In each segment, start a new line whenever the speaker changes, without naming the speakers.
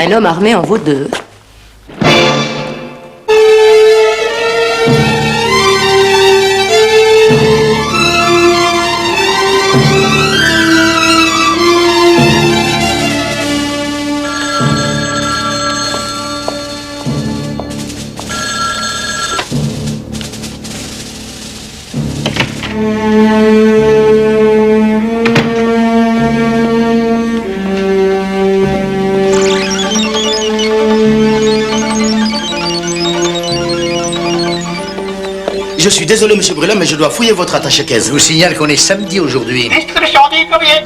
Un homme armé en vaut deux.
Je suis désolé, monsieur Brulin, mais je dois fouiller votre attaché-caisse.
Je vous signale qu'on est samedi aujourd'hui.
Distribution du courrier.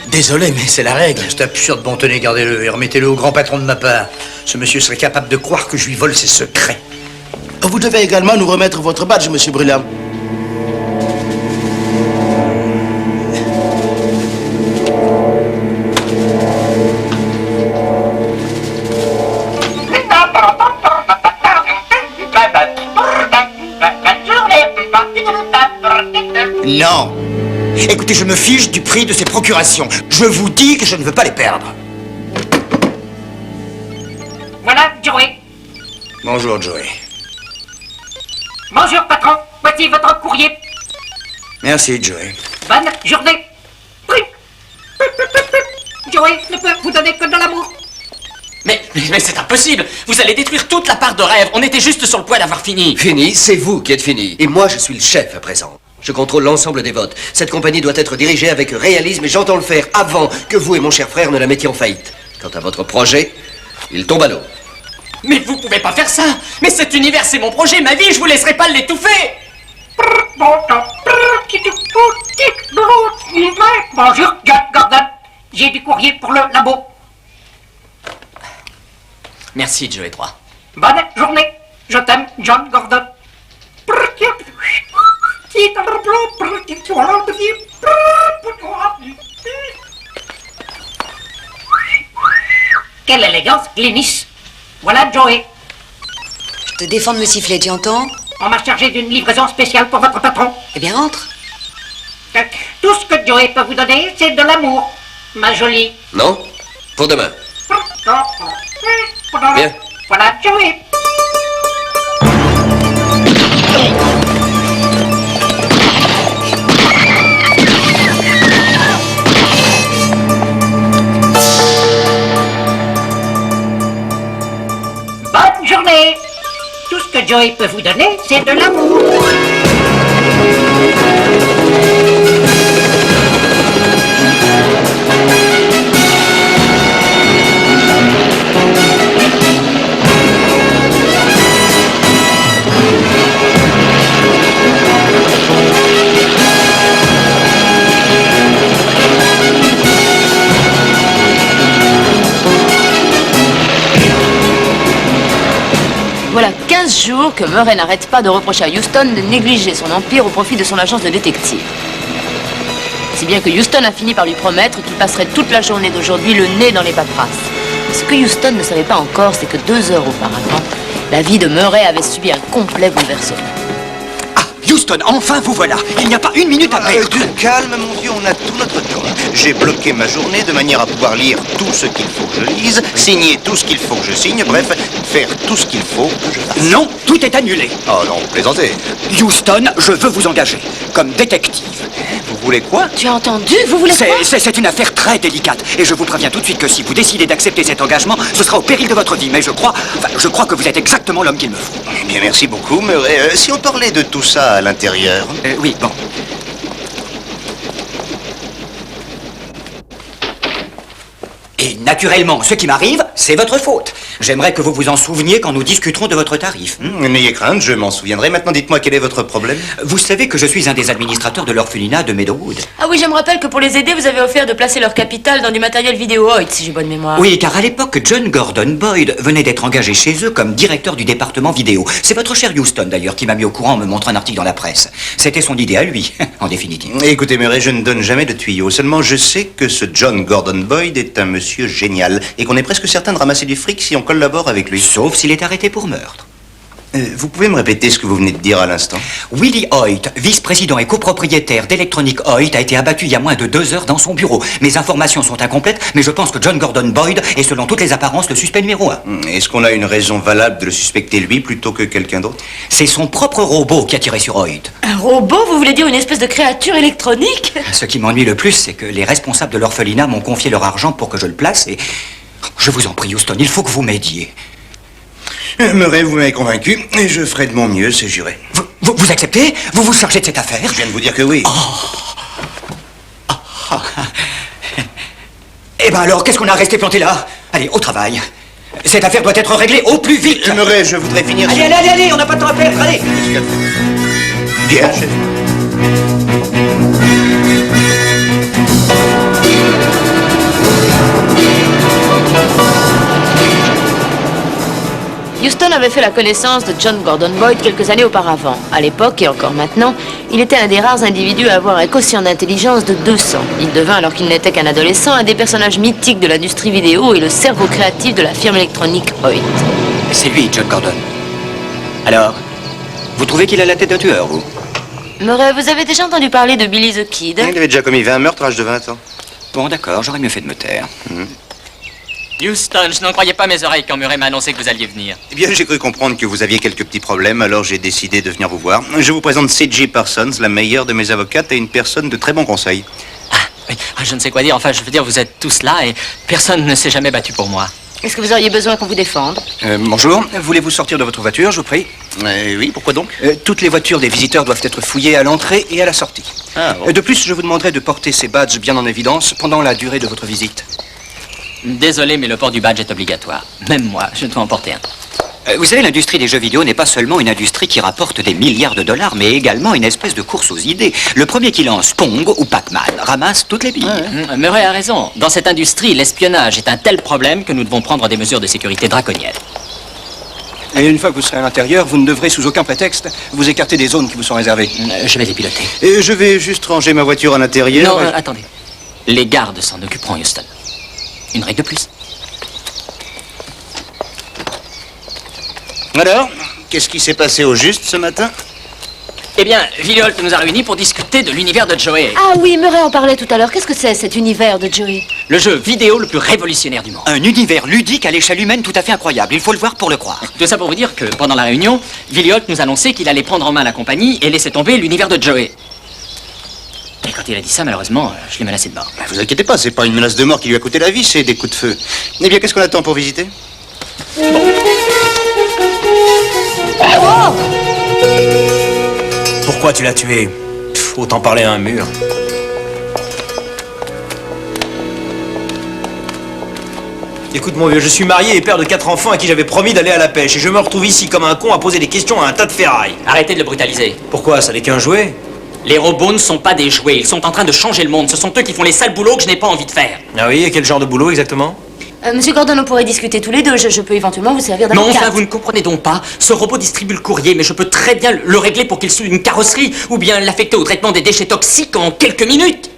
Désolé, mais c'est la règle.
C'est absurde, bon, tenez, gardez-le et remettez-le au grand patron de ma part. Ce monsieur serait capable de croire que je lui vole ses secrets.
Vous devez également nous remettre votre badge, monsieur Brulin.
Non. Écoutez, je me fiche du prix de ces procurations. Je vous dis que je ne veux pas les perdre.
Voilà, Joey.
Bonjour, Joey.
Bonjour, patron. Voici votre courrier.
Merci, Joey.
Bonne journée. Joey ne peut vous donner que de l'amour.
Mais c'est impossible. Vous allez détruire toute la part de rêve. On était juste sur le point d'avoir fini.
Fini, c'est vous qui êtes fini. Et moi, je suis le chef à présent. Je contrôle l'ensemble des votes. Cette compagnie doit être dirigée avec réalisme et j'entends le faire avant que vous et mon cher frère ne la mettiez en faillite. Quant à votre projet, il tombe à l'eau.
Mais vous pouvez pas faire ça. Mais cet univers, c'est mon projet, ma vie. Je vous laisserai pas l'étouffer.
Bonjour, John Gordon. J'ai du courrier pour le labo.
Merci, Joey 3.
Bonne journée. Je t'aime, John Gordon. Quelle élégance, Glynis. Voilà, Joey.
Je te défends de me siffler, tu entends?
On m'a chargé d'une livraison spéciale pour votre patron.
Eh bien, entre.
Tout ce que Joey peut vous donner, c'est de l'amour, ma jolie.
Non? Pour demain. Bien.
Voilà, Joey. Bonne journée. Tout ce que Joey peut vous donner, c'est de l'amour.
Voilà 15 jours que Murray n'arrête pas de reprocher à Houston de négliger son empire au profit de son agence de détective. Si bien que Houston a fini par lui promettre qu'il passerait toute la journée d'aujourd'hui le nez dans les paperasses. Ce que Houston ne savait pas encore, c'est que 2 heures auparavant, la vie de Murray avait subi un complet bouleversement.
Ah, Houston, enfin vous voilà. Il n'y a pas une minute à perdre.
Du calme, mon Dieu, on a tout notre temps. J'ai bloqué ma journée de manière à pouvoir lire tout ce qu'il faut que je lise, signer tout ce qu'il faut que je signe, bref, faire tout ce qu'il faut que je fasse.
Non, tout est annulé.
Oh non, plaisantez.
Houston, je veux vous engager comme détective.
Vous voulez quoi?
Tu as entendu? Vous voulez quoi?
C'est une affaire très délicate. Et je vous préviens tout de suite que si vous décidez d'accepter cet engagement, ce sera au péril de votre vie. Mais je crois que vous êtes exactement l'homme qu'il me faut.
Eh bien, merci beaucoup, mais si on parlait de tout ça à l'intérieur...
Oui, bon. Et naturellement, ce qui m'arrive, c'est votre faute. J'aimerais que vous vous en souveniez quand nous discuterons de votre tarif.
N'ayez crainte, je m'en souviendrai. Maintenant, dites-moi quel est votre problème.
Vous savez que je suis un des administrateurs de l'orphelinat de Meadowwood.
Ah oui, je me rappelle que pour les aider, vous avez offert de placer leur capital dans du matériel vidéo, si j'ai bonne mémoire.
Oui, car à l'époque, John Gordon Boyd venait d'être engagé chez eux comme directeur du département vidéo. C'est votre cher Houston, d'ailleurs, qui m'a mis au courant en me montrant un article dans la presse. C'était son idée à lui, en définitive.
Écoutez, Murray, je ne donne jamais de tuyaux. Seulement, je sais que ce John Gordon Boyd est un monsieur génial et qu'on est presque certain de ramasser du fric si on collabore avec lui.
Sauf s'il est arrêté pour meurtre.
Vous pouvez me répéter ce que vous venez de dire à l'instant?
Willie Hoyt, vice-président et copropriétaire d'Electronic Hoyt, a été abattu il y a moins de 2 heures dans son bureau. Mes informations sont incomplètes, mais je pense que John Gordon Boyd est, selon toutes les apparences, le suspect numéro 1.
Est-ce qu'on a une raison valable de le suspecter lui plutôt que quelqu'un d'autre?
C'est son propre robot qui a tiré sur Hoyt.
Un robot, vous voulez dire une espèce de créature électronique?
Ce qui m'ennuie le plus, c'est que les responsables de l'orphelinat m'ont confié leur argent pour que je le place et... Je vous en prie, Houston, il faut que vous m'aidiez.
Murray, vous m'avez convaincu, et je ferai de mon mieux, c'est juré.
Vous acceptez? Vous vous chargez de cette affaire?
Je viens de vous dire que oui.
Eh ben alors, qu'est-ce qu'on a resté planté là? Allez, au travail. Cette affaire doit être réglée au plus vite.
Murray, je voudrais finir...
Allez, on n'a pas de temps à perdre, allez.
Bien, chef.
Houston avait fait la connaissance de John Gordon Boyd quelques années auparavant. À l'époque, et encore maintenant, il était un des rares individus à avoir un quotient d'intelligence de 200. Il devint, alors qu'il n'était qu'un adolescent, un des personnages mythiques de l'industrie vidéo et le cerveau créatif de la firme électronique Hoyt.
C'est lui, John Gordon. Alors, vous trouvez qu'il a la tête d'un tueur, vous?
Murray, vous avez déjà entendu parler de Billy the Kid?
Il avait déjà commis 20 meurtres à l'âge de 20 ans.
Bon, d'accord, j'aurais mieux fait de me taire.
Houston, je n'en croyais pas mes oreilles quand Murray m'a annoncé que vous alliez venir.
Eh bien, j'ai cru comprendre que vous aviez quelques petits problèmes, alors j'ai décidé de venir vous voir. Je vous présente C.J. Parsons, la meilleure de mes avocates et une personne de très bon conseil.
Oui, je ne sais quoi dire. Enfin, je veux dire, vous êtes tous là et personne ne s'est jamais battu pour moi.
Est-ce que vous auriez besoin qu'on vous défende?
Bonjour, voulez-vous sortir de votre voiture, je vous prie?
Oui, pourquoi donc?
Toutes les voitures des visiteurs doivent être fouillées à l'entrée et à la sortie.
Ah, bon.
De plus, je vous demanderai de porter ces badges bien en évidence pendant la durée de votre visite.
Désolé, mais le port du badge est obligatoire. Même moi, je dois en porter un.
Vous savez, l'industrie des jeux vidéo n'est pas seulement une industrie qui rapporte des milliards de dollars, mais également une espèce de course aux idées. Le premier qui lance Pong ou Pac-Man ramasse toutes les billes.
Murray a raison. Dans cette industrie, l'espionnage est un tel problème que nous devons prendre des mesures de sécurité draconiennes.
Et une fois que vous serez à l'intérieur, vous ne devrez sous aucun prétexte vous écarter des zones qui vous sont réservées.
Je vais les piloter.
Et je vais juste ranger ma voiture à l'intérieur.
Non, attendez. Les gardes s'en occuperont, Houston. Une règle de plus.
Alors, qu'est-ce qui s'est passé au juste ce matin?
Eh bien, Willie Holt nous a réunis pour discuter de l'univers de Joey.
Ah oui, Murray en parlait tout à l'heure. Qu'est-ce que c'est, cet univers de Joey?
Le jeu vidéo le plus révolutionnaire du monde.
Un univers ludique à l'échelle humaine tout à fait incroyable. Il faut le voir pour le croire.
Tout ça pour vous dire que pendant la réunion, Willie Holt nous a annoncé qu'il allait prendre en main la compagnie et laisser tomber l'univers de Joey. Et quand il a dit ça, malheureusement, je l'ai menacé de mort.
Vous inquiétez pas, c'est pas une menace de mort qui lui a coûté la vie, c'est des coups de feu. Eh bien, qu'est-ce qu'on attend pour visiter?
Pourquoi tu l'as tué? Autant parler à un mur. Écoute mon vieux, je suis marié et père de 4 enfants à qui j'avais promis d'aller à la pêche. Et je me retrouve ici comme un con à poser des questions à un tas de ferrailles.
Arrêtez de le brutaliser.
Pourquoi? Ça n'est qu'un jouet?
Les robots ne sont pas des jouets, ils sont en train de changer le monde. Ce sont eux qui font les sales boulots que je n'ai pas envie de faire.
Ah oui, et quel genre de boulot exactement?
Monsieur Gordon, on pourrait discuter tous les deux. Je peux éventuellement vous servir
Non,
d'avocat.
enfin, vous ne comprenez donc pas. Ce robot distribue le courrier, mais je peux très bien le régler pour qu'il suive une carrosserie ou bien l'affecter au traitement des déchets toxiques en quelques minutes.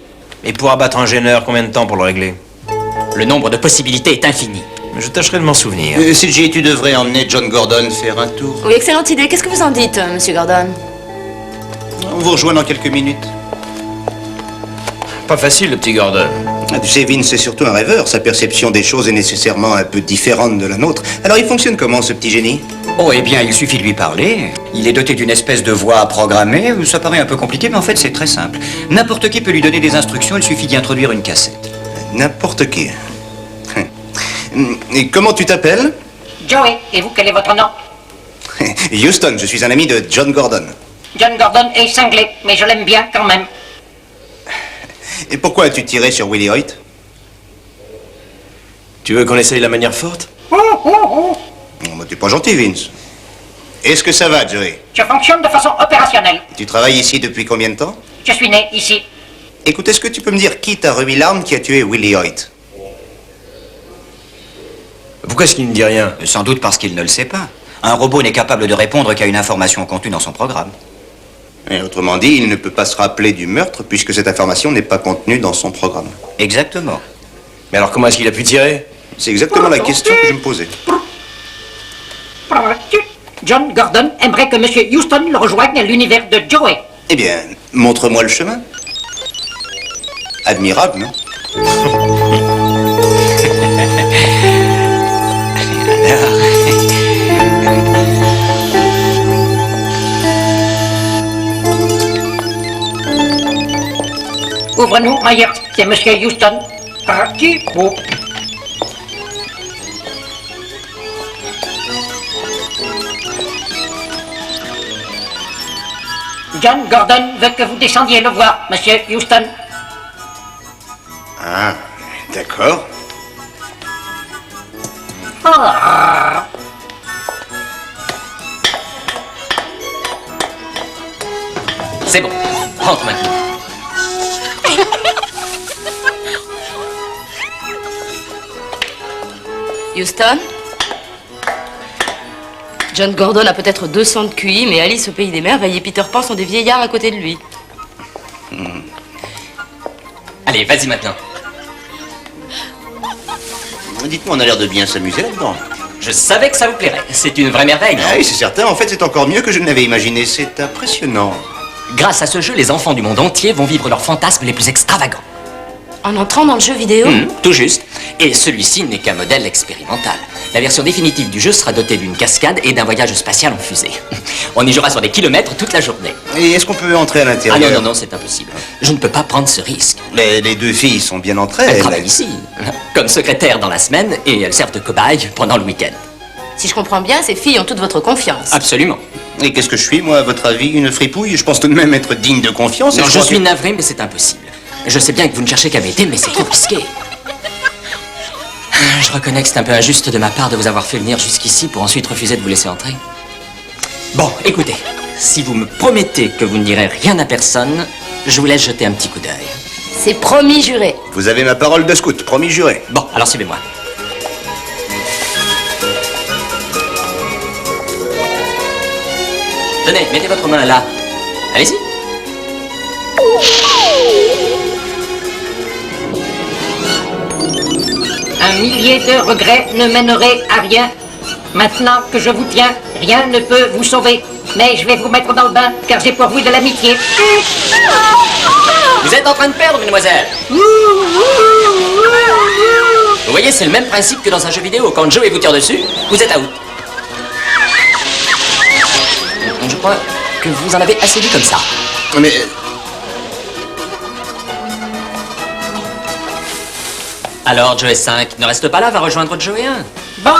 Et pour abattre un gêneur, combien de temps pour le régler?
Le nombre de possibilités est infini.
Je tâcherai de m'en souvenir.
CJ, tu devrais emmener John Gordon faire un tour.
Oui, excellente idée. Qu'est-ce que vous en dites, monsieur Gordon?
On vous rejoint dans quelques minutes.
Pas facile, le petit Gordon.
Tu sais, Vince, c'est surtout un rêveur. Sa perception des choses est nécessairement un peu différente de la nôtre. Alors, il fonctionne comment, ce petit génie?
Oh, eh bien, il suffit de lui parler. Il est doté d'une espèce de voix programmée. Ça paraît un peu compliqué, mais en fait, c'est très simple. N'importe qui peut lui donner des instructions, il suffit d'y introduire une cassette.
N'importe qui. Et comment tu t'appelles?
Joey, et vous, quel est votre nom?
Houston, je suis un ami de John Gordon.
John Gordon est cinglé, mais je l'aime bien quand même.
Et pourquoi as-tu tiré sur Willie Hoyt?
Tu veux qu'on essaye la manière forte?
Oh, bah, t'es pas gentil, Vince. Est-ce que ça va, Joey?
Je fonctionne de façon opérationnelle.
Tu travailles ici depuis combien de temps?
Je suis né ici.
Écoute, est-ce que tu peux me dire qui t'a remis l'arme qui a tué Willie Hoyt?
Pourquoi est-ce qu'il ne dit rien?
Sans doute parce qu'il ne le sait pas. Un robot n'est capable de répondre qu'à une information contenue dans son programme.
Et autrement dit, il ne peut pas se rappeler du meurtre puisque cette information n'est pas contenue dans son programme.
Exactement.
Mais alors comment est-ce qu'il a pu tirer?
C'est exactement la question que je me posais.
John Gordon aimerait que Monsieur Houston le rejoigne à l'univers de Joey.
Eh bien, montre-moi le chemin. Admirable, non?
Ouvre-nous, Myers, c'est Monsieur Houston. Parti, bon. John Gordon veut que vous descendiez le voir, Monsieur Houston.
Ah, d'accord.
Ah.
C'est bon. Rentre maintenant.
Houston? John Gordon a peut-être 200 de QI, mais Alice au Pays des Merveilles et Peter Pan sont des vieillards à côté de lui.
Allez, vas-y maintenant.
Dites-moi, on a l'air de bien s'amuser là-dedans.
Je savais que ça vous plairait. C'est une vraie merveille, non?
Ah oui, c'est certain. En fait, c'est encore mieux que je ne l'avais imaginé. C'est impressionnant.
Grâce à ce jeu, les enfants du monde entier vont vivre leurs fantasmes les plus extravagants.
En entrant dans le jeu vidéo?
Tout juste. Et celui-ci n'est qu'un modèle expérimental. La version définitive du jeu sera dotée d'une cascade et d'un voyage spatial en fusée. On y jouera sur des kilomètres toute la journée.
Et est-ce qu'on peut entrer à l'intérieur?
Ah non, non, non, c'est impossible. Je ne peux pas prendre ce risque.
Les deux filles sont bien entre
Elles
elles.
travaillent ici, comme secrétaires dans la semaine, et elles servent de cobayes pendant le week-end.
Si je comprends bien, ces filles ont toute votre confiance.
Absolument.
Et qu'est-ce que je suis, moi, à votre avis? Une fripouille? Je pense tout de même être digne de confiance.
Non,
et
je
crois
suis
que-
navré, mais c'est impossible. Je sais bien que vous ne cherchez qu'à m'aider, mais c'est trop risqué. Je reconnais que c'est un peu injuste de ma part de vous avoir fait venir jusqu'ici pour ensuite refuser de vous laisser entrer. Bon, écoutez, si vous me promettez que vous ne direz rien à personne, je vous laisse jeter un petit coup d'œil.
C'est promis juré.
Vous avez ma parole de scout, promis juré.
Bon, alors suivez-moi. Tenez, mettez votre main là. Allez-y.
Un millier de regrets ne mèneraient à rien. Maintenant que je vous tiens, rien ne peut vous sauver. Mais je vais vous mettre dans le bain, car j'ai pour vous de l'amitié.
Vous êtes en train de perdre, mademoiselle. Vous voyez, c'est le même principe que dans un jeu vidéo. Quand Joey vous tire dessus, vous êtes out. Je crois que vous en avez assez vu comme ça.
Mais...
Alors, Joey 5 ne reste pas là, va rejoindre Joey 1.
Bon,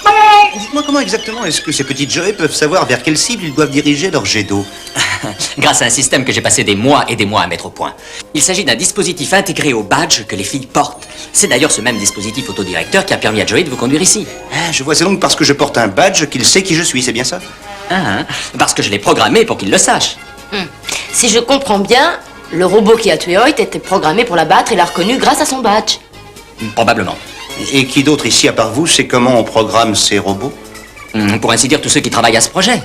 allez.
Dites-moi comment exactement est-ce que ces petites Joey peuvent savoir vers quelle cible ils doivent diriger leur jet d'eau?
Grâce à un système que j'ai passé des mois et des mois à mettre au point. Il s'agit d'un dispositif intégré au badge que les filles portent. C'est d'ailleurs ce même dispositif autodirecteur qui a permis à Joey de vous conduire ici.
Ah, je vois, c'est donc parce que je porte un badge qu'il sait qui je suis, c'est bien ça?
Parce que je l'ai programmé pour qu'il le sache.
Si je comprends bien, le robot qui a tué Hoyt était programmé pour la battre et l'a reconnu grâce à son badge.
Probablement.
Et qui d'autre ici, à part vous, sait comment on programme ces robots?
Pour ainsi dire, tous ceux qui travaillent à ce projet.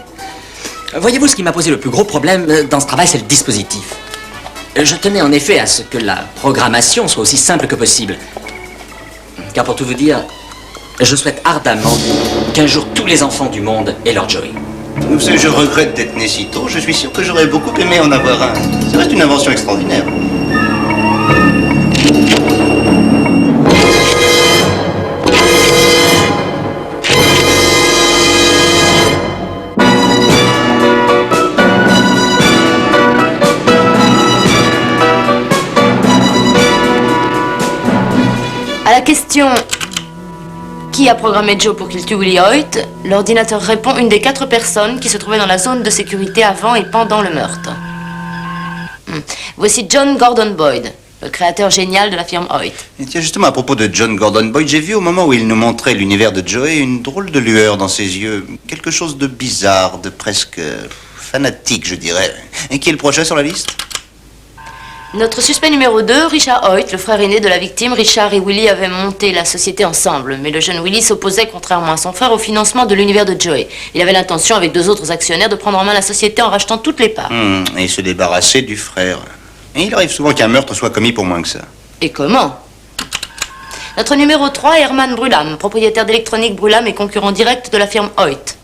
Voyez-vous, ce qui m'a posé le plus gros problème dans ce travail, c'est le dispositif. Je tenais en effet à ce que la programmation soit aussi simple que possible. Car pour tout vous dire, je souhaite ardemment qu'un jour tous les enfants du monde aient leur Joey.
Vous savez, je regrette d'être né si tôt. Je suis sûr que j'aurais beaucoup aimé en avoir un. Ça reste une invention extraordinaire.
À la question qui a programmé Joe pour qu'il tue Willie Hoyt, l'ordinateur répond une des 4 personnes qui se trouvaient dans la zone de sécurité avant et pendant le meurtre. Voici John Gordon Boyd, le créateur génial de la firme Hoyt.
Et tiens, justement, à propos de John Gordon Boyd, j'ai vu au moment où il nous montrait l'univers de Joey une drôle de lueur dans ses yeux. Quelque chose de bizarre, de presque fanatique, je dirais. Et qui est le prochain sur la liste?
Notre suspect numéro 2, Richard Hoyt, le frère aîné de la victime. Richard et Willie avaient monté la société ensemble, mais le jeune Willie s'opposait, contrairement à son frère, au financement de l'univers de Joey. Il avait l'intention, avec 2 autres actionnaires, de prendre en main la société en rachetant toutes les parts.
Et se débarrasser du frère. Et il arrive souvent qu'un meurtre soit commis pour moins que ça.
Et comment? Notre numéro 3, Herman Brulam, propriétaire d'Electronique Brulam et concurrent direct de la firme Hoyt.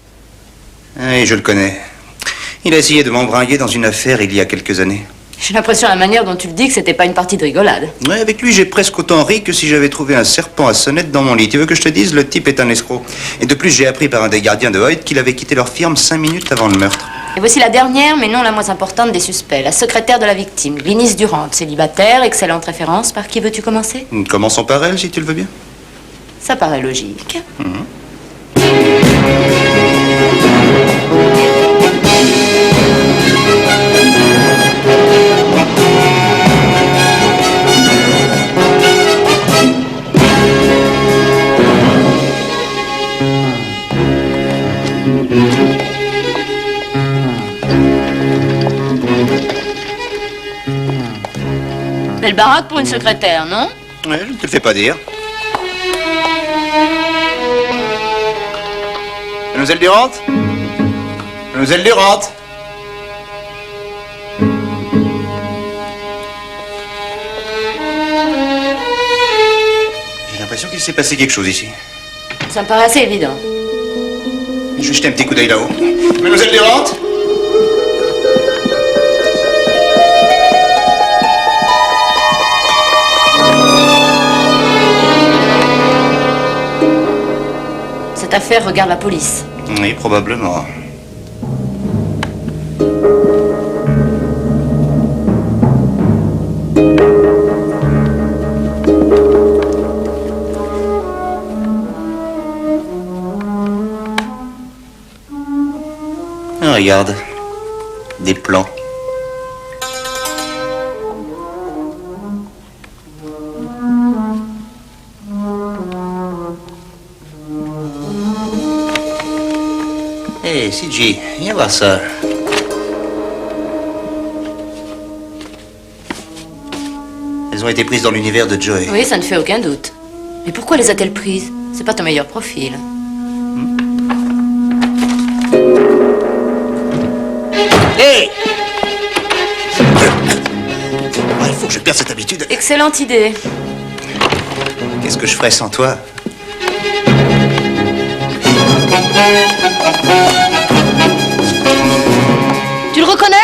Oui, je le connais. Il a essayé de m'embringuer dans une affaire il y a quelques années.
J'ai l'impression, à la manière dont tu le dis, que c'était pas une partie de rigolade.
Ouais, avec lui, j'ai presque autant ri que si j'avais trouvé un serpent à sonnette dans mon lit. Tu veux que je te dise, le type est un escroc. Et de plus, j'ai appris par un des gardiens de Hoyt qu'il avait quitté leur firme 5 minutes avant le meurtre.
Et voici la dernière, mais non la moins importante des suspects, la secrétaire de la victime, Glynis Durant, célibataire, excellente référence. Par qui veux-tu commencer?
Commençons par elle, si tu le veux bien.
Ça paraît logique. Belle baraque pour une secrétaire, non?
Ouais, je ne te le fais pas dire. Mademoiselle Durant? Mademoiselle Durant? J'ai l'impression qu'il s'est passé quelque chose ici.
Ça me paraît assez évident.
Je vais jeter un petit coup d'œil là-haut. Mademoiselle Durant?
Cette affaire regarde la police.
Oui, probablement. Ah, regarde. Des plans. Hé, CJ, viens voir ça. Elles ont été prises dans l'univers de Joey.
Oui, ça ne fait aucun doute. Mais pourquoi les a-t-elle prises? C'est pas ton meilleur profil.
Hé! Il faut que je perde cette habitude.
Excellente idée.
Qu'est-ce que je ferais sans toi?
Tu le reconnais?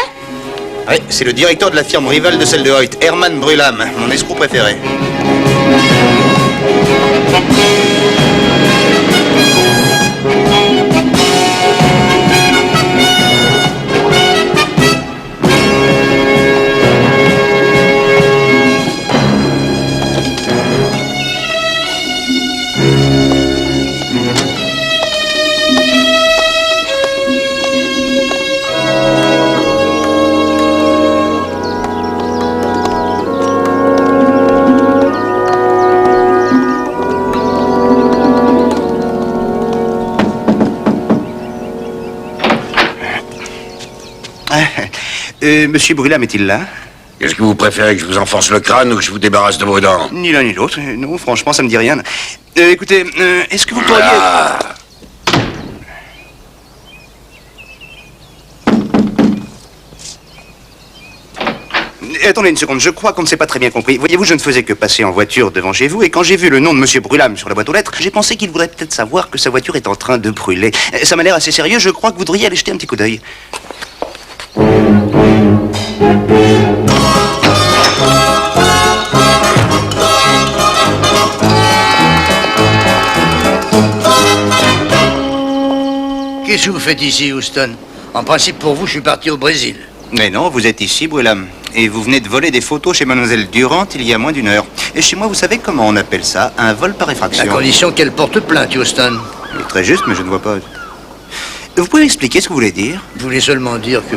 Oui, c'est le directeur de la firme rivale de celle de Hoyt, Herman Brulam, mon escroc préféré. Monsieur Brulam est-il là?
Est-ce que vous préférez que je vous enfonce le crâne ou que je vous débarrasse de vos dents?
Ni l'un ni l'autre. Non, franchement, ça me dit rien. Écoutez, est-ce que vous pourriez...
Ah.
Attendez une seconde, je crois qu'on ne s'est pas très bien compris. Voyez-vous, je ne faisais que passer en voiture devant chez vous, et quand j'ai vu le nom de Monsieur Brulam sur la boîte aux lettres, j'ai pensé qu'il voudrait peut-être savoir que sa voiture est en train de brûler. Ça m'a l'air assez sérieux, je crois que vous devriez aller jeter un petit coup d'œil.
Qu'est-ce que vous faites ici, Houston? En principe, pour vous, je suis parti au Brésil.
Mais non, vous êtes ici, Brulam. Et vous venez de voler des photos chez Mademoiselle Durant il y a moins d'une heure. Et chez moi, vous savez comment on appelle ça? Un vol par effraction.
À condition qu'elle porte plainte, Houston.
C'est très juste, mais je ne vois pas. Vous pouvez expliquer ce que vous voulez dire?
Je voulais seulement dire que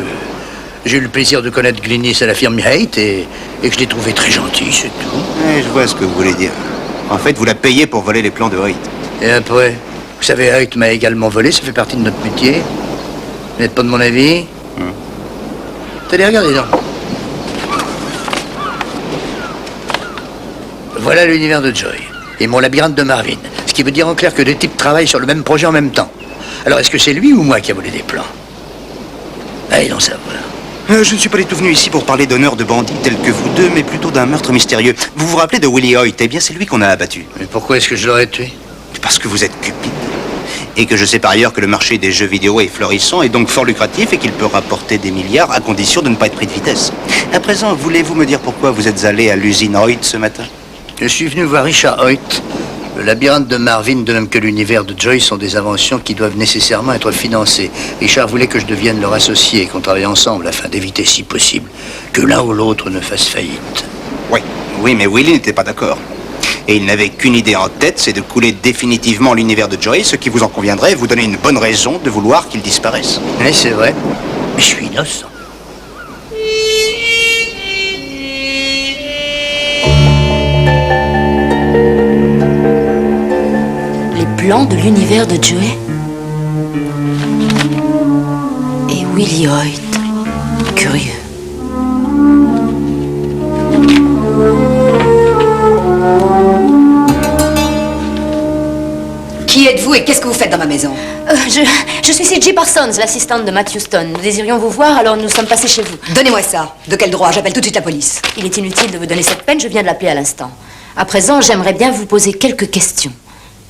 j'ai eu le plaisir de connaître Glynis à la firme Haight et que je l'ai trouvée très gentille, c'est tout.
Oui, je vois ce que vous voulez dire. En fait, vous la payez pour voler les plans de Hoyt.
Et après, vous savez, Haight m'a également volé, ça fait partie de notre métier. Vous n'êtes pas de mon avis? Tenez, regardez donc. Voilà l'univers de Joy et mon labyrinthe de Marvin. Ce qui veut dire en clair que deux types travaillent sur le même projet en même temps. Alors, est-ce que c'est lui ou moi qui a volé des plans? Allez donc savoir.
Je ne suis pas du tout venu ici pour parler d'honneur de bandits tels que vous deux, mais plutôt d'un meurtre mystérieux. Vous vous rappelez de Willie Hoyt? Eh bien, c'est lui qu'on a abattu.
Mais pourquoi est-ce que je l'aurais tué?
Parce que vous êtes cupide. Et que je sais par ailleurs que le marché des jeux vidéo est florissant et donc fort lucratif et qu'il peut rapporter des milliards à condition de ne pas être pris de vitesse. À présent, voulez-vous me dire pourquoi vous êtes allé à l'usine Hoyt ce matin?
Je suis venu voir Richard Hoyt. Le labyrinthe de Marvin, de même que l'univers de Joy, sont des inventions qui doivent nécessairement être financées. Richard voulait que je devienne leur associé et qu'on travaille ensemble afin d'éviter, si possible, que l'un ou l'autre ne fasse faillite.
Oui, mais Willy n'était pas d'accord. Et il n'avait qu'une idée en tête, c'est de couler définitivement l'univers de Joy, ce qui vous en conviendrait, vous donner une bonne raison de vouloir qu'il disparaisse.
Oui, c'est vrai. Mais je suis innocent.
Les plans de l'univers de Joey et Willy Hoyt. Curieux.
Qui êtes-vous et qu'est-ce que vous faites dans ma maison?
Je suis C.J. Parsons, l'assistante de Matt Houston. Nous désirions vous voir, alors nous sommes passés chez vous.
Donnez-moi ça. De quel droit? J'appelle tout de suite la police.
Il est inutile de vous donner cette peine, je viens de l'appeler à l'instant. À présent, j'aimerais bien vous poser quelques questions.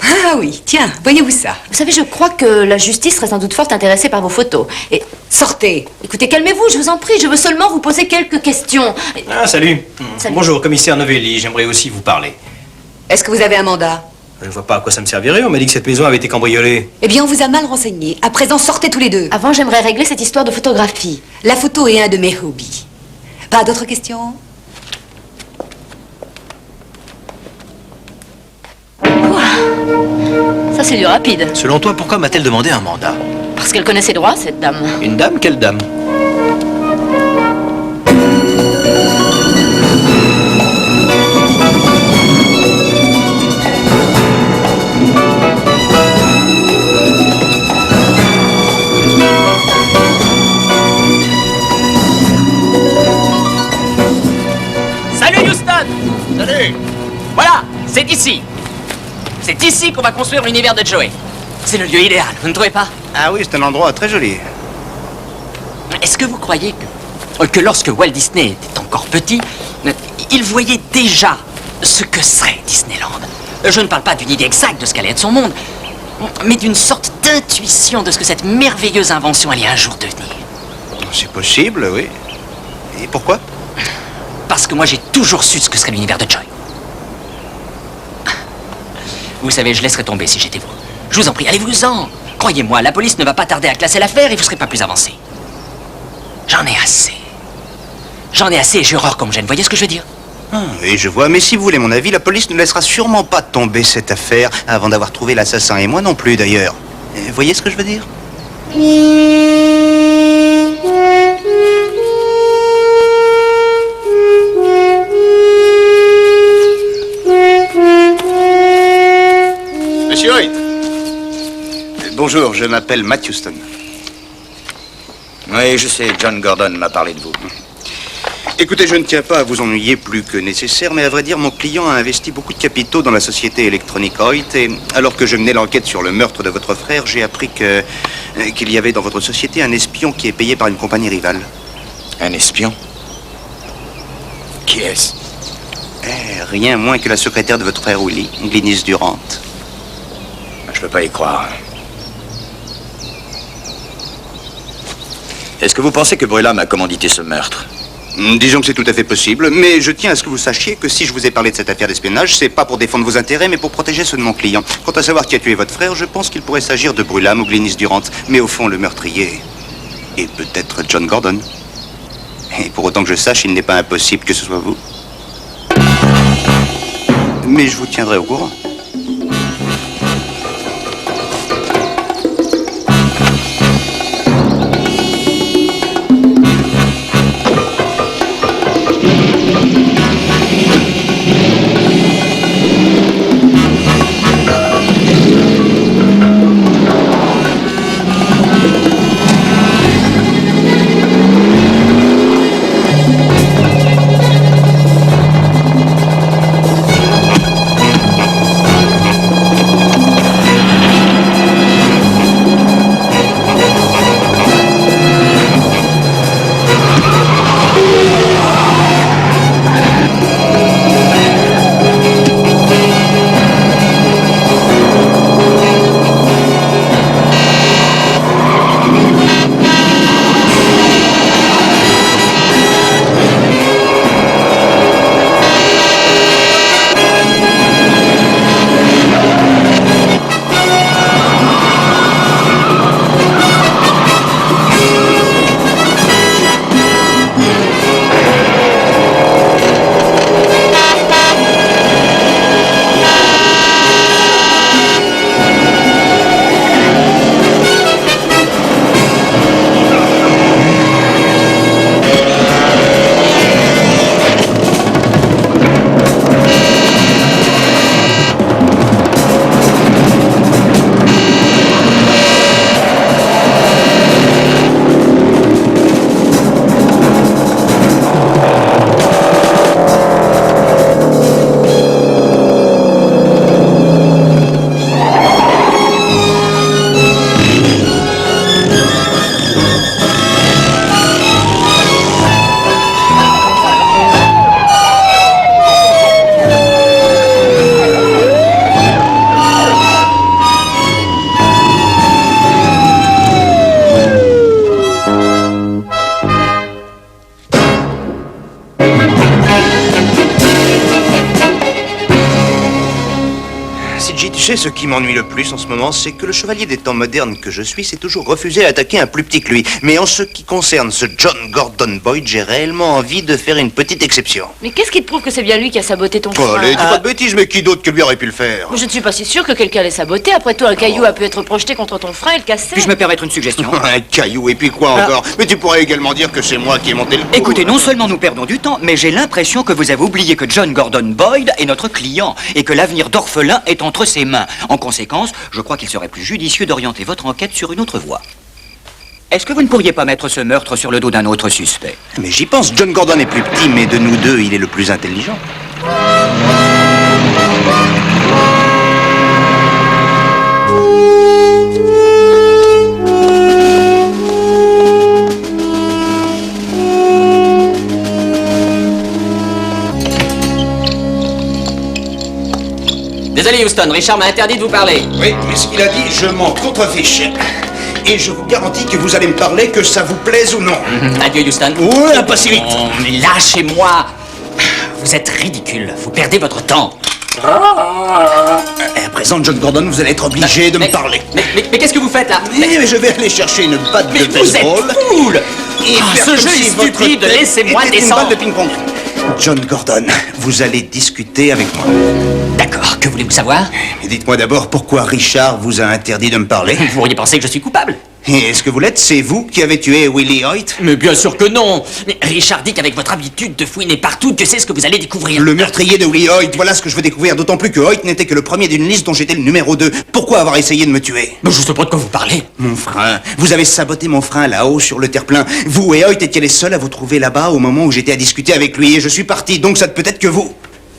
Ah oui, tiens, voyez-vous ça?
Vous savez, je crois que la justice serait sans doute fort intéressée par vos photos. Et
sortez.
Écoutez, calmez-vous, je vous en prie, je veux seulement vous poser quelques questions.
Ah, salut.
Salut.
Bonjour, commissaire Novelli, j'aimerais aussi vous parler.
Est-ce que vous avez un mandat?
Je ne vois pas à quoi ça me servirait, on m'a dit que cette maison avait été cambriolée.
Eh bien, on vous a mal renseigné. À présent, sortez tous les deux.
Avant, j'aimerais régler cette histoire de photographie.
La photo est un de mes hobbies. Pas d'autres questions?
Ça, c'est du rapide.
Selon toi, pourquoi m'a-t-elle demandé un mandat?
Parce qu'elle connaît ses droits, cette dame.
Une dame? Quelle dame?
Salut Houston! Salut! Voilà, c'est ici. C'est ici qu'on va construire l'univers de Joey. C'est le lieu idéal, vous ne trouvez pas?
Ah oui, c'est un endroit très joli.
Est-ce que vous croyez que lorsque Walt Disney était encore petit, il voyait déjà ce que serait Disneyland? Je ne parle pas d'une idée exacte de ce qu'allait être son monde, mais d'une sorte d'intuition de ce que cette merveilleuse invention allait un jour devenir.
C'est possible, oui. Et pourquoi?
Parce que moi, j'ai toujours su ce que serait l'univers de Joy. Vous savez, je laisserais tomber si j'étais vous. Je vous en prie, allez-vous-en. Croyez-moi, la police ne va pas tarder à classer l'affaire et vous serez pas plus avancé. J'en ai assez. J'en ai assez et j'ai horreur comme gêne. Voyez ce que je veux dire?
Oui, je vois, mais si vous voulez mon avis, la police ne laissera sûrement pas tomber cette affaire avant d'avoir trouvé l'assassin, et moi non plus d'ailleurs. Voyez ce que je veux dire? Monsieur Hoyt. Bonjour, je m'appelle Matt Houston.
Oui, je sais, John Gordon m'a parlé de vous.
Écoutez, je ne tiens pas à vous ennuyer plus que nécessaire, mais à vrai dire, mon client a investi beaucoup de capitaux dans la société électronique Hoyt, et alors que je menais l'enquête sur le meurtre de votre frère, j'ai appris qu'il y avait dans votre société un espion qui est payé par une compagnie rivale.
Un espion? Qui est-ce?
Rien moins que la secrétaire de votre frère Willy, Glynis Durant.
Je peux pas y croire. Est-ce que vous pensez que Brûlam a commandité ce meurtre?
Disons que c'est tout à fait possible, mais je tiens à ce que vous sachiez que si je vous ai parlé de cette affaire d'espionnage, c'est pas pour défendre vos intérêts, mais pour protéger ceux de mon client. Quant à savoir qui a tué votre frère, je pense qu'il pourrait s'agir de Brûlam ou Glynis Durant, mais au fond, le meurtrier est peut-être John Gordon. Et pour autant que je sache, il n'est pas impossible que ce soit vous. Mais je vous tiendrai au courant. sachez, ce qui m'ennuie le plus en ce moment, c'est que le chevalier des temps modernes que je suis s'est toujours refusé à attaquer un plus petit que lui. Mais en ce qui concerne ce John Gordon Boyd, j'ai réellement envie de faire une petite exception.
Mais qu'est-ce qui te prouve que c'est bien lui qui a saboté ton
Oh,
frein?
allez, dis pas de bêtises, mais qui d'autre que lui aurait pu le faire?
Je ne suis pas si sûre que quelqu'un l'ait saboté. Après tout, un caillou a pu être projeté contre ton frein et le casser.
Puis-je me permettre une suggestion?
Un caillou, et puis quoi encore? Mais tu pourrais également dire que c'est moi qui ai monté le coup.
Écoutez, non seulement nous perdons du temps, mais j'ai l'impression que vous avez oublié que John Gordon Boyd est notre client et que l'avenir d'orphelin est entre ses mains. En conséquence, je crois qu'il serait plus judicieux d'orienter votre enquête sur une autre voie. Est-ce que vous ne pourriez pas mettre ce meurtre sur le dos d'un autre suspect?
Mais j'y pense, John Gordon est plus petit, mais de nous deux, il est le plus intelligent.
Désolé, Houston, Richard m'a interdit de vous parler.
Oui, mais ce qu'il a dit, je m'en contrefiche. Et je vous garantis que vous allez me parler, que ça vous plaise ou non.
Adieu, Houston.
Ouais, pas si vite.
Oh, mais lâchez-moi. Vous êtes ridicule. Vous perdez votre temps.
À présent, John Gordon, vous allez être obligé de me parler.
Mais qu'est-ce que vous faites là?
Mais je vais aller chercher une batte de
vous êtes
baseball.
foule.
Et
Ah,
faire
ce
comme
jeu
si
est
votre
stupide.
tête
Laissez-moi
était une
descendre.
balle de ping-pong. John Gordon, vous allez discuter avec moi.
D'accord, que voulez-vous savoir?
Et dites-moi d'abord pourquoi Richard vous a interdit de me parler.
Vous pourriez penser que je suis coupable.
Et est-ce que vous l'êtes? C'est vous qui avez tué Willie Hoyt?
Mais bien sûr que non. Mais Richard dit qu'avec votre habitude de fouiner partout, Dieu sait ce que vous allez découvrir.
Le meurtrier de Willie Hoyt, voilà ce que je veux découvrir, d'autant plus que Hoyt n'était que le premier d'une liste dont j'étais le numéro 2. Pourquoi avoir essayé de me tuer?
Mais je sais pas de quoi vous parlez.
Mon frein. Vous avez saboté mon frein là-haut sur le terre-plein. Vous et Hoyt étiez les seuls à vous trouver là-bas au moment où j'étais à discuter avec lui et je suis parti, donc ça ne peut être que vous.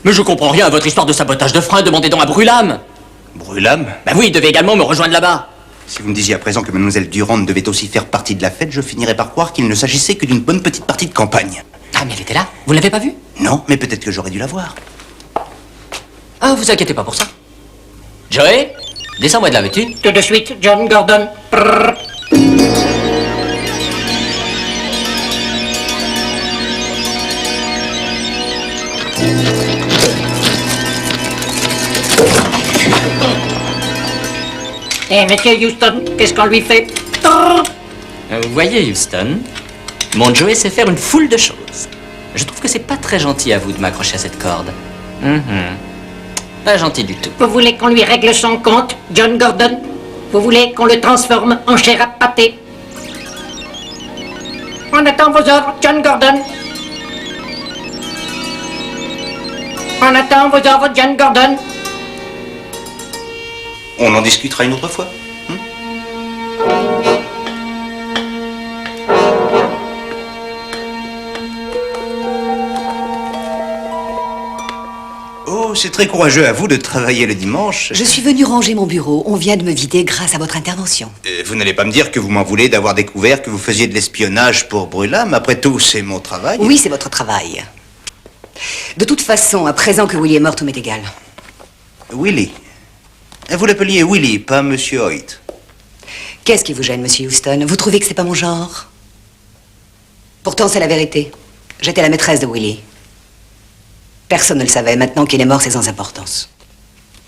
Mais je comprends rien à votre histoire de sabotage de frein. Demandez donc à Brulham.
Brulham?
Bah oui, il devait également me rejoindre là-bas.
Si vous me disiez à présent que Mademoiselle Durand devait aussi faire partie de la fête, je finirais par croire qu'il ne s'agissait que d'une bonne petite partie de campagne.
Ah, mais elle était là. Vous l'avez pas vue?
Non, mais peut-être que j'aurais dû la voir.
Ah, vous inquiétez pas pour ça. Joey, descends-moi de là, veux-tu?
Tout de suite, John Gordon. Prrr. Eh, monsieur Houston, qu'est-ce qu'on lui fait? Prrr.
Vous voyez, Houston, mon Joey sait faire une foule de choses. Je trouve que c'est pas très gentil à vous de m'accrocher à cette corde. Pas gentil du tout.
Vous voulez qu'on lui règle son compte, John Gordon? Vous voulez qu'on le transforme en chair à pâté? On attend vos ordres, John Gordon. On attend vos ordres, John Gordon.
On en discutera une autre fois. Oh, c'est très courageux à vous de travailler le dimanche.
Je suis venu ranger mon bureau. On vient de me vider grâce à votre intervention.
Vous n'allez pas me dire que vous m'en voulez d'avoir découvert que vous faisiez de l'espionnage pour Brulham. Après tout, c'est mon travail.
Oui, c'est votre travail. De toute façon, à présent que Willie est mort, tout m'est égal.
Willie. Vous l'appeliez Willie, pas Monsieur Hoyt.
Qu'est-ce qui vous gêne, monsieur Houston? Vous trouvez que c'est pas mon genre? Pourtant, c'est la vérité. J'étais la maîtresse de Willie. Personne ne le savait. Maintenant qu'il est mort, c'est sans importance.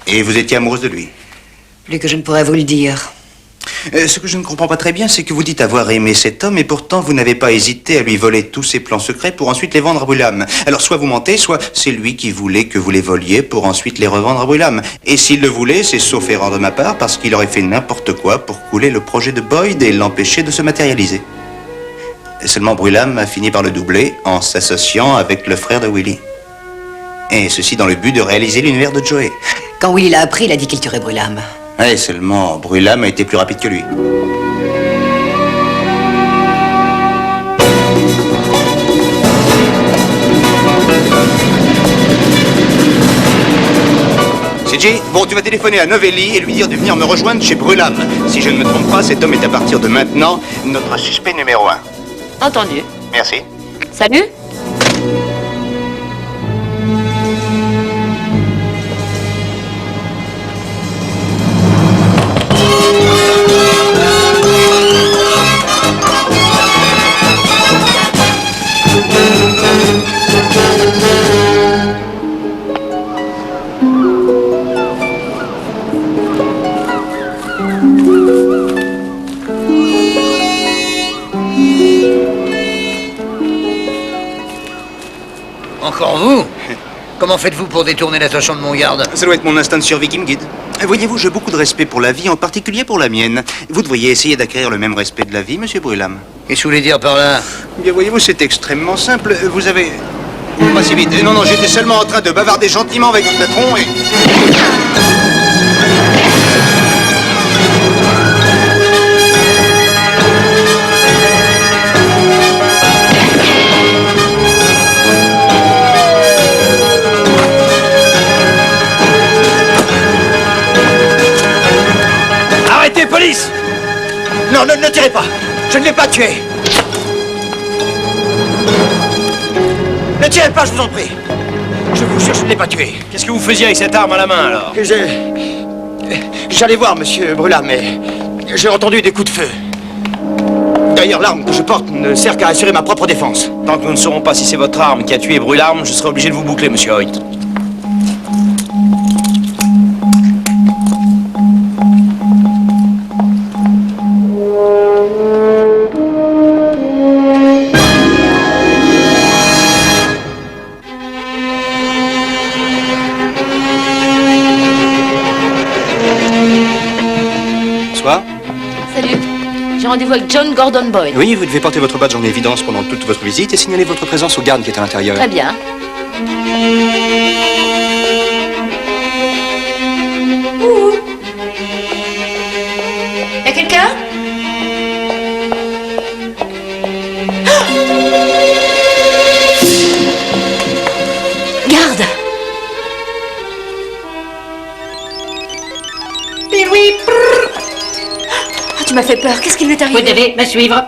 Et vous étiez amoureuse de lui?
Plus que je ne pourrais vous le dire.
Ce que je ne comprends pas très bien, c'est que vous dites avoir aimé cet homme et pourtant vous n'avez pas hésité à lui voler tous ses plans secrets pour ensuite les vendre à Brulham. Alors soit vous mentez, soit c'est lui qui voulait que vous les voliez pour ensuite les revendre à Brulham. Et s'il le voulait, c'est sauf erreur de ma part parce qu'il aurait fait n'importe quoi pour couler le projet de Boyd et l'empêcher de se matérialiser. Seulement Brulham a fini par le doubler en s'associant avec le frère de Willie. Et ceci dans le but de réaliser l'univers de Joey.
Quand Willie l'a appris, il a dit qu'il tuerait Brulham.
Ouais, seulement Brulham a été plus rapide que lui. CJ, bon, tu vas téléphoner à Novelli et lui dire de venir me rejoindre chez Brulham. Si je ne me trompe pas, cet homme est à partir de maintenant notre suspect numéro 1.
Entendu.
Merci.
Salut.
Encore vous? Comment faites-vous pour détourner l'attention de mon garde?
Ça doit être mon instinct de survie qui me guide. Voyez-vous, j'ai beaucoup de respect pour la vie, en particulier pour la mienne. Vous devriez essayer d'acquérir le même respect de la vie, monsieur Brûlame.
Qu'est-ce que vous voulez dire par là?
Eh bien, voyez-vous, c'est extrêmement simple. Vous avez... Pas si vite. Non, j'étais seulement en train de bavarder gentiment avec votre patron et...
Arrêtez, police!
Non, ne tirez pas. Je ne l'ai pas tué. Ne tirez pas, je vous en prie. Je vous jure, je ne l'ai pas tué.
Qu'est-ce que vous faisiez avec cette arme à la main, alors?
J'allais voir monsieur Brûlame, mais j'ai entendu des coups de feu. D'ailleurs, l'arme que je porte ne sert qu'à assurer ma propre défense.
Tant que nous ne saurons pas si c'est votre arme qui a tué Brûlame, je serai obligé de vous boucler, monsieur Hoyt.
Bonsoir.
Salut. J'ai rendez-vous avec John Gordon Boyd.
Oui, vous devez porter votre badge en évidence pendant toute votre visite et signaler votre présence au garde qui est à l'intérieur.
Très bien. Ouh. Y a quelqu'un? Garde! Ah, tu m'as fait peur. Qu'est-ce qui lui est arrivé?
Vous devez me suivre.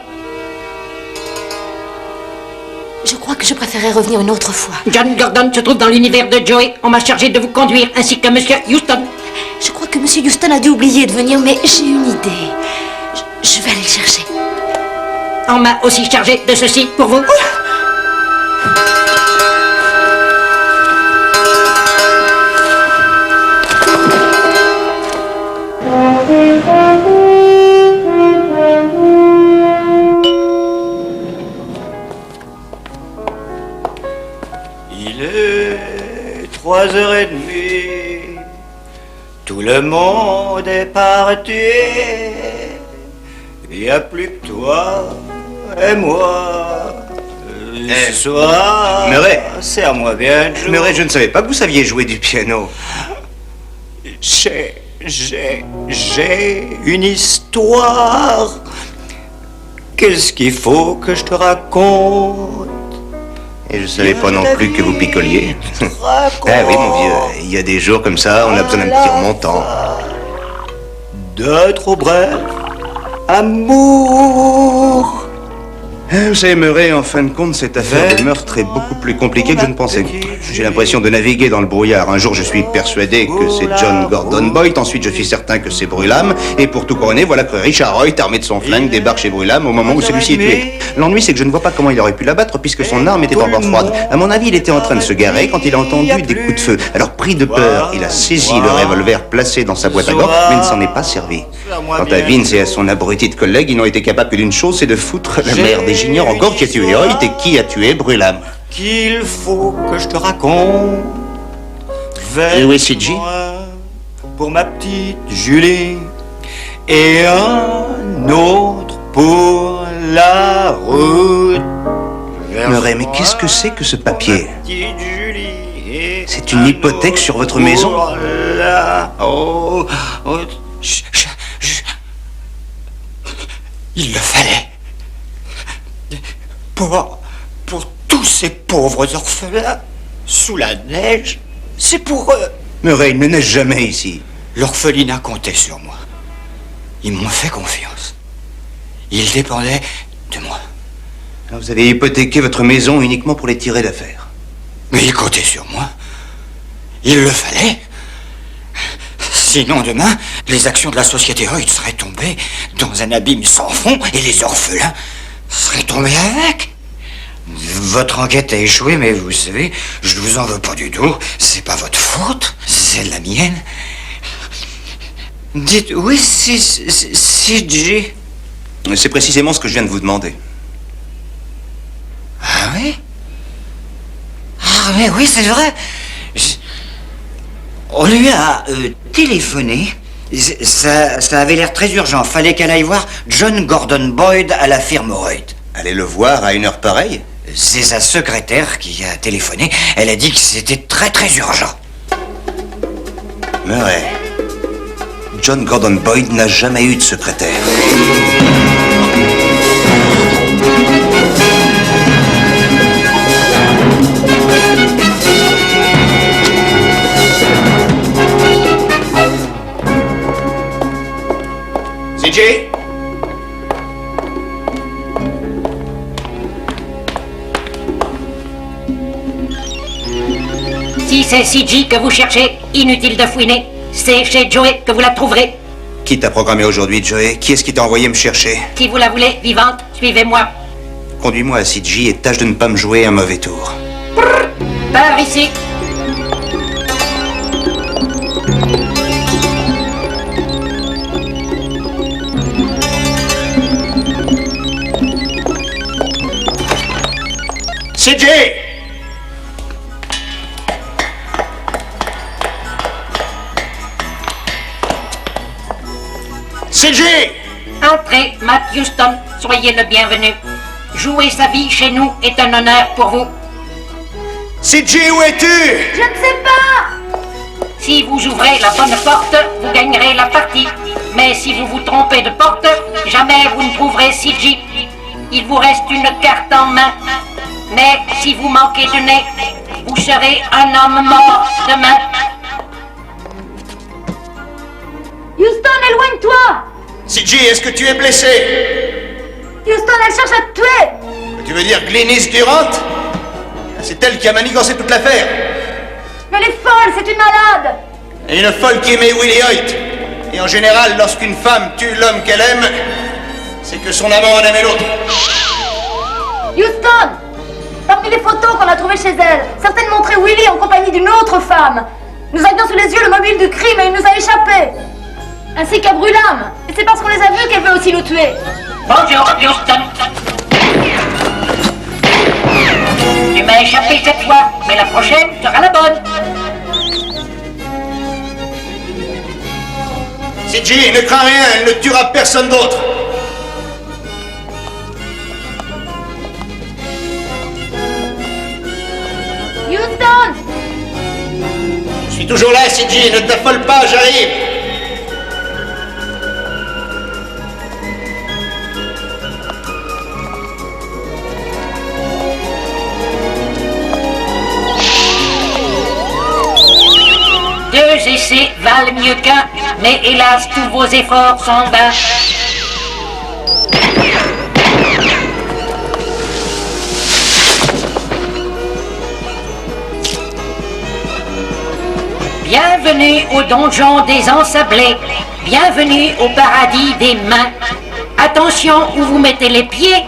Je crois que je préférerais revenir une autre fois.
John Gordon se trouve dans l'univers de Joey. On m'a chargé de vous conduire, ainsi que Monsieur Houston.
Je crois que Monsieur Houston a dû oublier de venir, mais j'ai une idée. Je vais aller le chercher.
On m'a aussi chargé de ceci pour vous.
Il est 3h30. Tout le monde est parti. Il n'y a plus que toi et moi. Ce soir,
Murray.
serre-moi bien de jouer.
Murray, je ne savais pas que vous saviez jouer du piano.
J'ai une histoire. Qu'est-ce qu'il faut que je te raconte?
Et je savais pas non plus que vous picoliez. Ah oui, mon vieux, il y a des jours comme ça, on a besoin d'un petit remontant.
De trop bref amour.
Vous savez, Murray, en fin de compte, cette affaire de meurtre est beaucoup plus compliquée que je ne pensais. J'ai l'impression de naviguer dans le brouillard. Un jour, je suis persuadé que c'est John Gordon Boyd. Ensuite, je suis certain que c'est Brûlame. Et pour tout couronner, voilà que Richard Hoyt, armé de son flingue, débarque chez Brûlame au moment où celui-ci est tué. L'ennui, c'est que je ne vois pas comment il aurait pu l'abattre puisque son arme était encore froide. À mon avis, il était en train de se garer quand il a entendu des coups de feu. Alors, pris de peur, il a saisi le revolver placé dans sa boîte à gants, mais ne s'en est pas servi. Quant à Vince et à son abruti de collègue, ils n'ont été capables que d'une chose, c'est de foutre la merde. Et j'ignore encore qui a tué Hoyt et qui a tué Brûlame.
Qu'il faut que je te raconte.
Et où est C.J.
Pour ma petite Julie et un autre pour la route.
Murray, mais qu'est-ce que c'est que ce papier? C'est une hypothèque sur votre maison?
Il le fallait. Pour tous ces pauvres orphelins sous la neige, c'est pour eux.
Murray, il ne neige jamais ici.
L'orphelinat comptait sur moi. Ils m'ont fait confiance. Ils dépendaient de moi.
Alors vous avez hypothéqué votre maison uniquement pour les tirer d'affaire.
Mais ils comptaient sur moi. Il le fallait. Sinon, demain, les actions de la société Hoyt seraient tombées dans un abîme sans fond et les orphelins seraient tombés avec. Votre enquête a échoué, mais vous savez, je ne vous en veux pas du tout. C'est pas votre faute, c'est la mienne. Dites, où est C.J.
C'est précisément ce que je viens de vous demander.
Ah oui? mais oui, c'est vrai. On lui a téléphoné. Ça avait l'air très urgent. Fallait qu'elle aille voir John Gordon Boyd à la firme Reut.
Allez le voir à une heure pareille?
C'est sa secrétaire qui a téléphoné. Elle a dit que c'était très très urgent.
Murray, John Gordon Boyd n'a jamais eu de secrétaire.
CJ?
Si c'est CJ que vous cherchez, inutile de fouiner. C'est chez Joey que vous la trouverez.
Qui t'a programmé aujourd'hui, Joey? Qui est-ce qui t'a envoyé me chercher?
Si vous la voulez vivante, suivez-moi.
Conduis-moi à CJ et tâche de ne pas me jouer un mauvais tour.
Par ici.
CJ! CJ!
Entrez, Matt Houston, soyez le bienvenu. Jouer sa vie chez nous est un honneur pour vous.
CJ, où es-tu?
Je ne sais pas. Si vous ouvrez la bonne porte, vous gagnerez la partie. Mais si vous vous trompez de porte, jamais vous ne trouverez CJ. Il vous reste une carte en main. Mais si vous manquez de nez, vous serez un homme mort demain.
Houston, éloigne-toi!
CJ, est-ce que tu es blessé?
Houston, elle cherche à te tuer!
Tu veux dire Glynis Durant? C'est elle qui a manigancé toute l'affaire.
Mais elle est folle, c'est une malade!
Et une folle qui aimait Willie Hoyt. Et en général, lorsqu'une femme tue l'homme qu'elle aime, c'est que son amant en aimait l'autre.
Houston! Parmi les photos qu'on a trouvées chez elle, certaines montraient Willie en compagnie d'une autre femme. Nous avions sous les yeux le mobile du crime et il nous a échappé. Ainsi qu'à Brûlâme. Et c'est parce qu'on les a vus qu'elle veut aussi nous tuer.
Bonjour, Houston. Tu m'as échappé cette fois, mais la prochaine sera la bonne.
CJ, ne crains rien, elle ne tuera personne d'autre.
Houston!
Je suis toujours là, CJ, ne t'affole pas, j'arrive.
Deux essais valent mieux qu'un, mais hélas, tous vos efforts sont vains. Bienvenue au donjon des ensablés. Bienvenue au paradis des mains. Attention où vous mettez les pieds,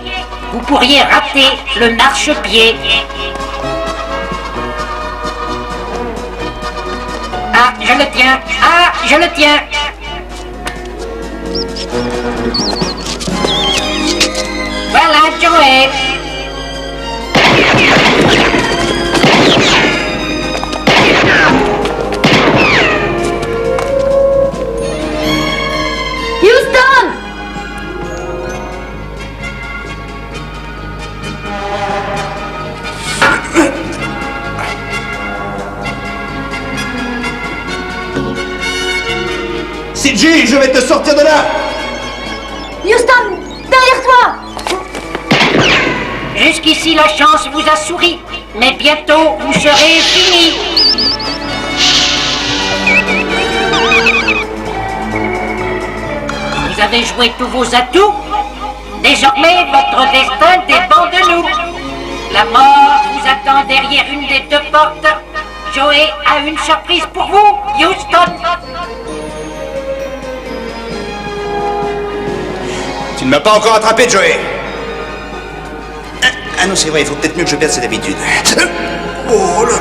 vous pourriez rater le marchepied. Ah, je le tiens. Ah, je le tiens. Voilà, Joey.
Houston!
CJ, je vais te sortir de là.
Houston, derrière toi!
Jusqu'ici, la chance vous a souri, mais bientôt, vous serez finis. Vous avez joué tous vos atouts. Désormais, votre destin dépend de nous. La mort vous attend derrière une des deux portes. Joey a une surprise pour vous, Houston.
Tu ne m'as pas encore attrapé, Joey. Ah non, c'est vrai, il faut peut-être mieux que je perde cette habitude. Oh là.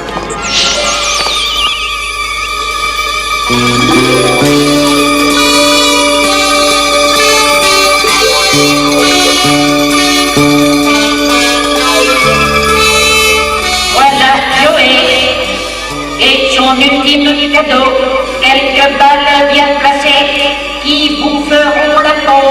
Voilà, Joey. mon ultime cadeau. Quelques balles bien placées qui vous feront la peau.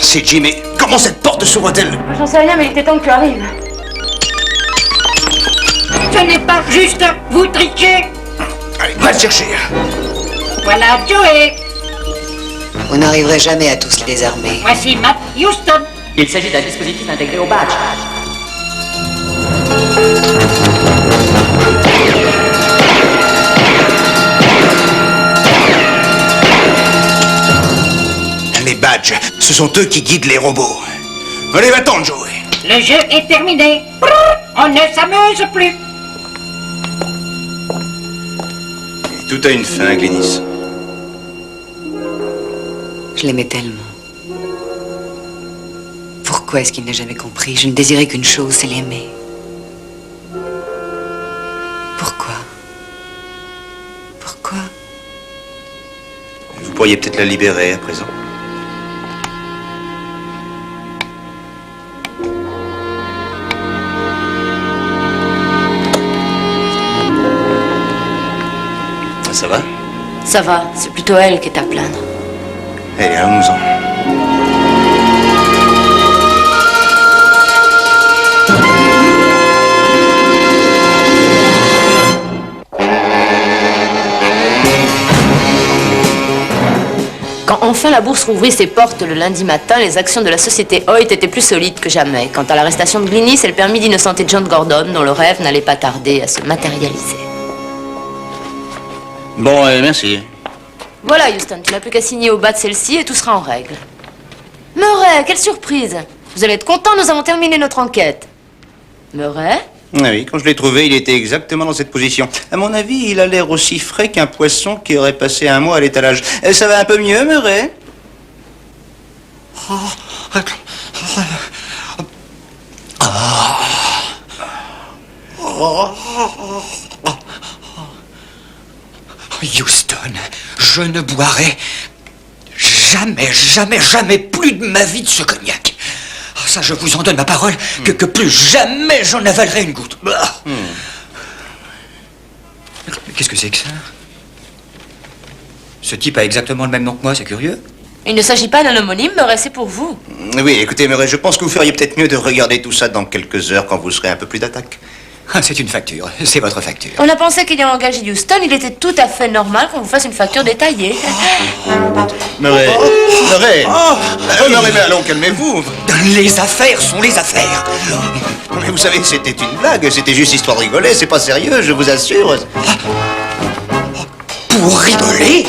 C'est Jim, mais comment cette porte s'ouvre-t-elle?
J'en sais rien, mais il était temps que tu arrives.
Ce n'est pas juste, vous trichez.
Allez, va le chercher.
Voilà Joey.
Vous n'arriverez jamais à tous les désarmer.
Voici Matt Houston.
Il s'agit d'un dispositif intégré au badge.
Les badges, ce sont eux qui guident les robots. Allez, va-t'en, Joey.
Le jeu est terminé. On ne s'amuse plus.
Tout a une fin, Glynis.
Je l'aimais tellement. Pourquoi est-ce qu'il n'a jamais compris? Je ne désirais qu'une chose, c'est l'aimer. Pourquoi? Pourquoi?
Vous pourriez peut-être la libérer à présent. Ça va?
Ça va, c'est plutôt elle qui est à plaindre.
Allez, allons-nous-en.
Quand enfin la bourse rouvrit ses portes le lundi matin, les actions de la société Hoyt étaient plus solides que jamais. Quant à l'arrestation de Glynis, elle permit d'innocenter John Gordon, dont le rêve n'allait pas tarder à se matérialiser.
Bon, merci.
Voilà, Houston, tu n'as plus qu'à signer au bas de celle-ci et tout sera en règle. Murray, quelle surprise! Vous allez être content, nous avons terminé notre enquête. Murray?
Ah oui, quand je l'ai trouvé, il était exactement dans cette position. À mon avis, il a l'air aussi frais qu'un poisson qui aurait passé un mois à l'étalage. Ça va un peu mieux, Murray?
Houston, je ne boirai jamais plus de ma vie de ce cognac. Ah, ça, je vous en donne ma parole, que plus jamais j'en avalerai une goutte. Qu'est-ce que c'est que ça? Ce type a exactement le même nom que moi, c'est curieux.
Il ne s'agit pas d'un homonyme, Murray, c'est pour vous.
Oui, écoutez, Murray, je pense que vous feriez peut-être mieux de regarder tout ça dans quelques heures quand vous serez un peu plus d'attaque.
Ah, c'est une facture, c'est votre facture.
On a pensé qu'ayant engagé Houston, il était tout à fait normal qu'on vous fasse une facture détaillée.
Murray, Murray, Murray, mais allons, calmez-vous.
Les affaires sont les affaires.
Mais vous savez, c'était une blague, c'était juste histoire de rigoler, c'est pas sérieux, je vous assure.
Pour rigoler?